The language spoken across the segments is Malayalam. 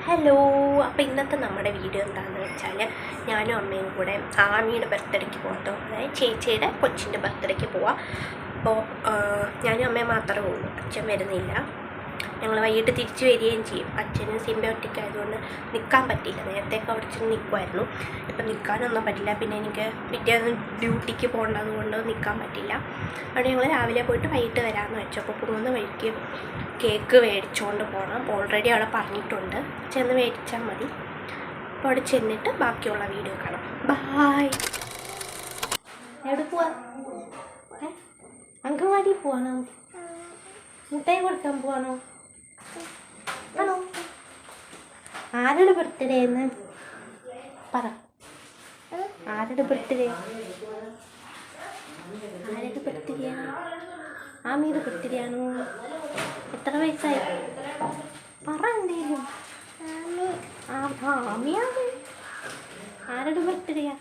ഹലോ, അപ്പോൾ ഇന്നത്തെ നമ്മുടെ വീഡിയോ എന്താണെന്ന് വെച്ചാൽ ഞാനും അമ്മയും കൂടെ ആമിയുടെ ബർത്ത്ഡേക്ക് പോകട്ടോ, അതായത് ചേച്ചിയുടെ കൊച്ചിൻ്റെ ബർത്ത്ഡേക്ക് പോവാം. അപ്പോൾ ഞാനും അമ്മയും മാത്രമേ പോകുള്ളൂ, അച്ഛൻ വരുന്നില്ല. ഞങ്ങൾ വൈകിട്ട് തിരിച്ചു വരികയും ചെയ്യും. അച്ഛനും സിംബയോട്ടിക് ആയതുകൊണ്ട് നിൽക്കാൻ പറ്റില്ല. നേരത്തെയൊക്കെ അവിടെ ചെന്ന് നിൽക്കുമായിരുന്നു, ഇപ്പം നിൽക്കാനൊന്നും പറ്റില്ല. പിന്നെ എനിക്ക് പിറ്റേന്ന് ഡ്യൂട്ടിക്ക് പോകേണ്ടത് കൊണ്ട് നിൽക്കാൻ പറ്റില്ല. അവിടെ ഞങ്ങൾ രാവിലെ പോയിട്ട് വൈകിട്ട് വരാമെന്ന് വെച്ചു. അപ്പോൾ പോകുന്ന വഴിക്ക് കേക്ക് മേടിച്ചുകൊണ്ട് പോകണം. ഓൾറെഡി അവിടെ പറഞ്ഞിട്ടുണ്ട്, ചെന്ന് മേടിച്ചാൽ മതി. അപ്പോൾ അവിടെ ചെന്നിട്ട് ബാക്കിയുള്ള വീഡിയോ കാണാം. ബായ്. എവിടെ പോവാ? അങ്കൻവാടി പോവാണോ? മുട്ടായി കൊടുക്കാൻ പോവാണോ? ആണോ? ആരുടെ ബർത്ത്ഡേ എന്ന് പറ. ആരുടെ ബർത്ത്ഡേ? ആരുടെ ബർത്ത്ഡേ ആണ്? ആമിയുടെ ബർത്ത്ഡേ ആണോ? എത്ര വയസ്സായി? പറ എന്തേലും. ആമിയാണ്. ആരുടെ ബർത്ത്ഡേയാ?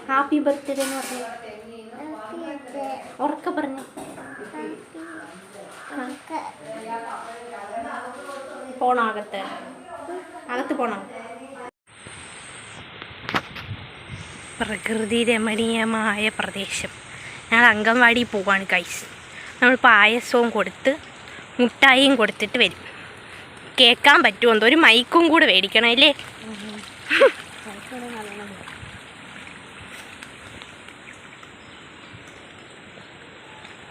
ഹാപ്പി ബർത്ത്ഡേ എന്ന് പറഞ്ഞു. ഉറക്കെ പറഞ്ഞു. പോണോ അകത്ത്? അകത്ത് പോണോ? പ്രകൃതി രമണീയമായ പ്രദേശം. ഞങ്ങൾ അംഗൻവാടി പോവാണ് ഗൈസ്. നമ്മൾ പായസവും കൊടുത്ത് മുട്ടായിയും കൊടുത്തിട്ട് വരും. കേൾക്കാൻ പറ്റുമോ എന്തോ? ഒരു മൈക്കും കൂടെ മേടിക്കണം അല്ലേ?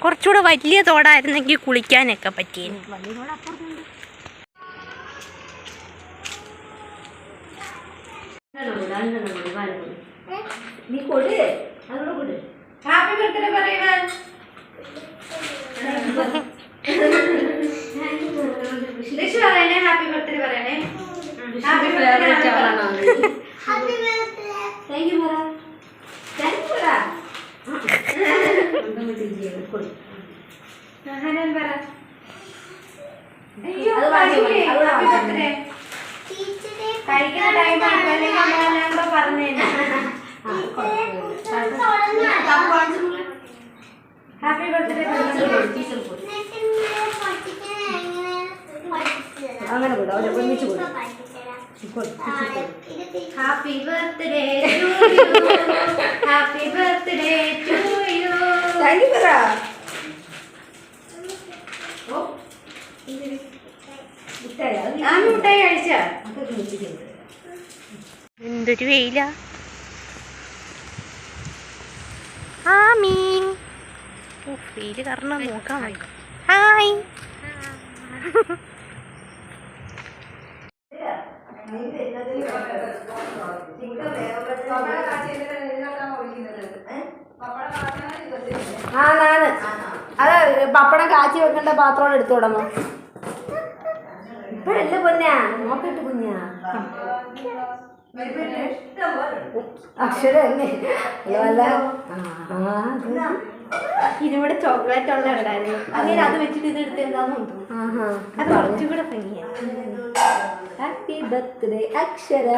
കുറച്ചുകൂടെ വലിയ തോടായിരുന്നെങ്കിൽ കുളിക്കാനൊക്കെ പറ്റിയേനെ. ഹാപ്പി ബർത്ത്ഡേ പറയുവാൻ ലക്ഷ്മി പറയണേ. ഹാപ്പി ബർത്ത്ഡേ പറയണേ. Happy birthday. താങ്ക് യു പറ. താങ്ക് യു പറ. ഹനൻ പറ. അയ്യോ ഹാപ്പി ബർത്ത്ഡേ. കഴിക്കുന്ന ടൈം ആയില്ലെങ്കിൽ നമ്മളെല്ലാം പറഞ്ഞേനെ. Happy birthday. അങ്ങനെ കൂടെ ഒരുമിച്ച് കൂടെ. Happy birthday to you. Happy birthday to you. Thank you പറ. മുട്ടായി കഴിച്ചാ? എന്തൊരു വെയില. ആമി വെയില് കാരണം നോക്കാൻ മതി. ഹായ്. അത് പപ്പടം കാച്ചി വെക്കേണ്ട പാത്രം എടുത്തു വിടമോ? ഇപ്പഴല്ലേ പൊന്നാ, നോക്കിട്ട് കുഞ്ഞാ. അക്ഷരല്ലേ? ഇതിവിടെ ചോക്ലേറ്റ് ഉള്ള ഉണ്ടായിരുന്നു. അങ്ങനെ അത് വെച്ചിട്ട് ഇത് എടുത്ത് എന്താന്ന് തോന്നുന്നു. അത് കുറച്ചുകൂടെ ഭംഗിയാണ്. ഹാപ്പി ബർത്ത്ഡേ അക്ഷര.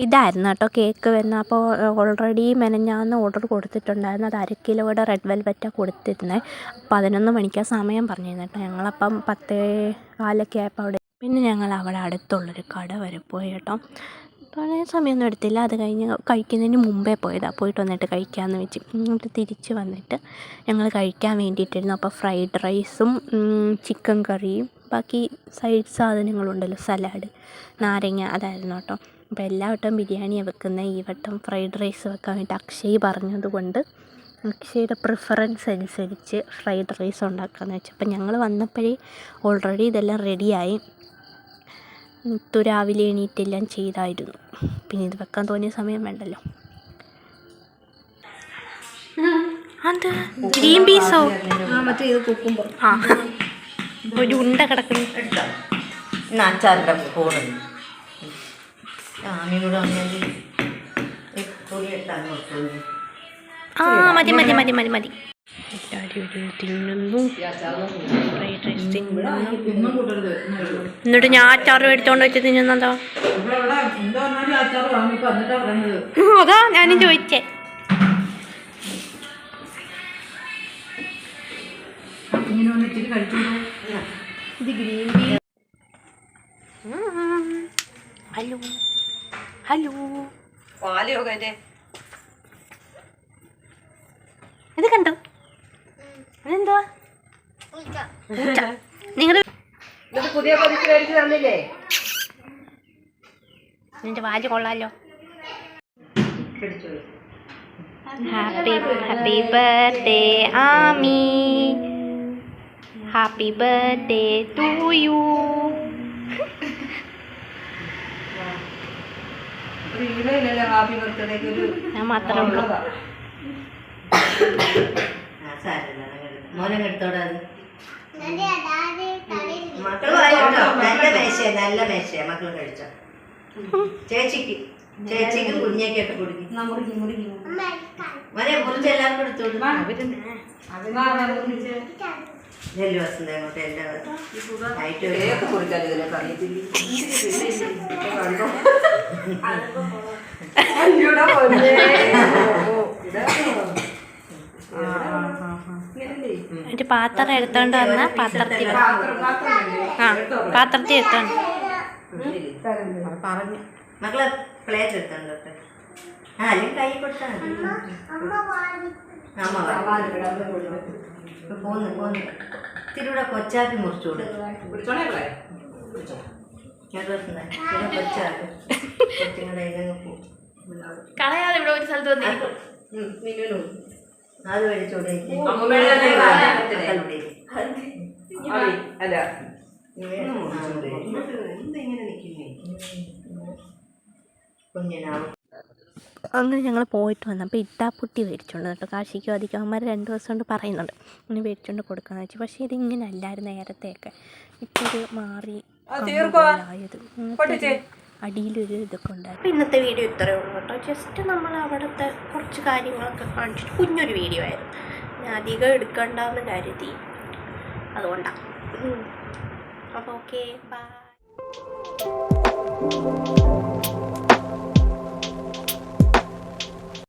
ഇതായിരുന്നു കേട്ടോ കേക്ക് വരുന്നത്. അപ്പോൾ ഓൾറെഡി മെനഞ്ഞാന്ന് ഓർഡർ കൊടുത്തിട്ടുണ്ടായിരുന്നു. അത് 1/2 കിലോയുടെ റെഡ് വെൽവെറ്റാണ് കൊടുത്തിരുന്നത്. 11 മണിക്കാണ് സമയം പറഞ്ഞിരുന്നു കേട്ടോ. ഞങ്ങളപ്പം 10:15 ആയപ്പോൾ അവിടെ. പിന്നെ ഞങ്ങൾ അവിടെ അടുത്തുള്ളൊരു കട വരെ പോയി കേട്ടോ. കുറേ സമയമൊന്നും എടുത്തില്ല. അത് കഴിഞ്ഞ് കഴിക്കുന്നതിന് മുമ്പേ പോയതാണ്. പോയിട്ട് വന്നിട്ട് കഴിക്കാമെന്ന് വെച്ച് എന്നിട്ട് തിരിച്ച് വന്നിട്ട് ഞങ്ങൾ കഴിക്കാൻ വേണ്ടിയിട്ടിരുന്നു. അപ്പോൾ ഫ്രൈഡ് റൈസും ചിക്കൻ കറിയും ബാക്കി സൈഡ് സാധനങ്ങളുണ്ടല്ലോ, സലാഡ്, നാരങ്ങ, അതായിരുന്നു കേട്ടോ. അപ്പോൾ എല്ലാ വട്ടം ബിരിയാണിയാണ് വെക്കുന്നത്. ഈ വട്ടം ഫ്രൈഡ് റൈസ് വെക്കാൻ വേണ്ടി അക്ഷയ് പറഞ്ഞതുകൊണ്ട് അക്ഷയുടെ പ്രിഫറൻസ് അനുസരിച്ച് ഫ്രൈഡ് റൈസ് ഉണ്ടാക്കാമെന്ന് വെച്ചു. അപ്പം ഞങ്ങൾ വന്നപ്പോഴേ ഓൾറെഡി ഇതെല്ലാം റെഡിയായി. രാവിലെ എണീറ്റെല്ലാം ചെയ്തായിരുന്നു. പിന്നെ ഇത് വെക്കാൻ തോന്നിയ സമയം വേണ്ടല്ലോ. അത് ഗ്രീൻ പീസോ? മറ്റേ ഇത് കുക്കുമ്പോ. ആ, ഒരു ഉണ്ട കിടക്കുന്നു. അച്ചാറിൻ്റെ ഫോണുണ്ട്. ആമിനോട് വന്നെങ്കിൽ ആ മതി മതി മതി മതി മതി. എല്ലാവരും തിന്നുന്നു, ഫ്രൈഡ് റൈസ് തിന്നുന്നു. എന്നിട്ട് ഞാൻ അച്ചാറ് മേടിച്ചോണ്ട് വെച്ച് തിന്നുന്നതോ? അതാ ഞാനും ചോദിച്ചേ. ഇങ്ങനെ വന്നിട്ട് കഴിച്ചു ഇത് ഗ്രീൻ ഹലോ ഹലോ ഇത് കണ്ടോ അതെന്തുവാ നിങ്ങളുടെ പുതിയ പതിച്ച് മേടിച്ച് തന്നില്ലേ? നിന്റെ വാല് കൊള്ളാലോ. Happy birthday Aami, happy birthday to you. Happy ബർത്ത്ഡേക്ക് ഒരു ഞാൻ മാത്രമേ ഉള്ളൂ. മോനെ എടുത്തോടാ അത് മക്കള് വായിട്ടോ. നല്ല മേശ മക്കള് കഴിച്ചോ. ചേച്ചിക്ക് കുഞ്ഞേക്കൊക്കെ കുടിക്കും. മോനെ മുറിച്ച് എല്ലാവർക്കും എടുത്തോളൂ. നെല്ല് വസന്ത അങ്ങോട്ട് എല്ലാവരും ആയിട്ട് കുറിച്ചാൽ ഇതിനൊക്കെ അറിയത്തില്ല. ഒരു പാത്രം എടുത്തോണ്ട് വന്ന പാത്രത്തിൽ പാത്രത്തിൽ എടുത്തോണ്ട് പറഞ്ഞു മക്കളെ പ്ലേറ്റ് എടുത്തോണ്ട് അല്ലെങ്കിൽ കൈ കൊടുത്താൽ മതി. പോന്ന് തിരുവിടെ കൊച്ചാക്കി മുറിച്ചു കൊടുക്കും. കൊച്ചാക്കി കളയാതെ ഇവിടെ ഒരു സ്ഥലത്ത് വന്നേ. അത് മേടിച്ചോടെ അല്ല ഇങ്ങനെ നിൽക്കുന്നേ കുഞ്ഞിനാവും. അങ്ങനെ ഞങ്ങൾ പോയിട്ട് വന്നപ്പോൾ ഇട്ടാപ്പുട്ടി മേടിച്ചോണ്ട് കേട്ടോ. കാശിക്കും അധികം അമ്മമാർ 2 ദിവസം കൊണ്ട് പറയുന്നുണ്ട് ഇങ്ങനെ മേടിച്ചോണ്ട് കൊടുക്കാന്ന് വെച്ചു. പക്ഷേ ഇതിങ്ങനെ അല്ലായിരുന്നു നേരത്തെയൊക്കെ. ഇപ്പോൾ ഇത് മാറി ആയത് അടിയിലൊരു ഇതൊക്കെ ഉണ്ടായിരുന്നു. അപ്പോൾ ഇന്നത്തെ വീഡിയോ ഇത്രയേ ഉള്ളൂ കേട്ടോ. ജസ്റ്റ് നമ്മൾ അവിടുത്തെ കുറച്ച് കാര്യങ്ങളൊക്കെ കാണിച്ചിട്ട് കുഞ്ഞൊരു വീഡിയോ ആയിരുന്നു. ഞാൻ അധികം എടുക്കണ്ടെന്ന് കരുതി, അതുകൊണ്ടാണ്. അപ്പോൾ ഓക്കെ ബൈ.